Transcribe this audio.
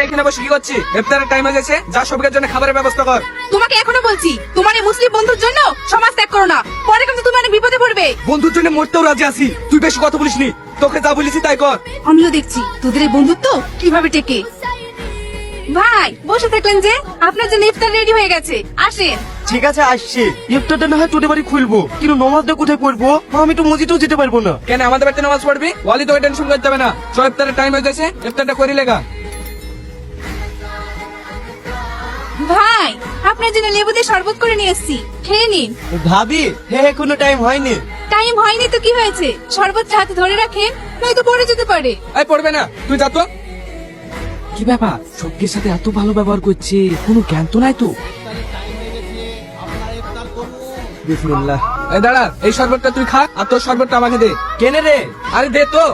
এখানে বসে কি করছি? ইফতারের টাইম হয়ে গেছে, যা সবের জন্য খাবারের ব্যবস্থা কর। তোমাকে এখনো বলছি তোমার এই মুসলিম বন্ধুর জন্য সমাজ ত্যাগ করো না, পরে কিন্তু তুমি অনেক বিপদে পড়বে। বন্ধুর জন্য মরতেও রাজি আছি, তুই বেশি কথা বলিস নি। তোকে যা বলেছি তাই কর। আমিও দেখছি তোদের এই বন্ধুত্ব কিভাবে টেকে। ভাই বসে থাকলেন যে, আপনার জন্য ইফতার রেডি হয়ে গেছে, আসেন। ঠিক আছে আসছি। ইফতারটা না হয় তোদের বাড়ি খুলবো, কিন্তু নমাজটা কোথায় পড়বো? আমি তো মসজিদেও যেতে পারবো না। কেন আমাদের বাড়িতে নামাজ পড়বি? ওয়ালি তোকে টেনশন করতে হবে না। সব ইফতারের টাইম হয়ে গেছে, ইফতারটা করে লেগা। ভাই আপনার জন্য লেবু দিয়ে শরবত করে নিয়ে এসেছি, খেয়ে নিন। ভাবি হে কোনো টাইম হয়নি। টাইম হয়নি তো কি হয়েছে, শরবতটা হাতে ধরে রাখেন, নয়তো পড়ে যেতে পারে। এই পড়বে না, তুই যা তো। কি ব্যাপার, সবকির সাথে এত ভালো ব্যবহার করছে, কোনো জ্ঞান তো নাই তো? বিসমিল্লাহ। এই দাঁড়া, এই শরবতটা তুই খা, আর তোর শরবতটা আমাকে দে। কেনে রে? আরে দে তো।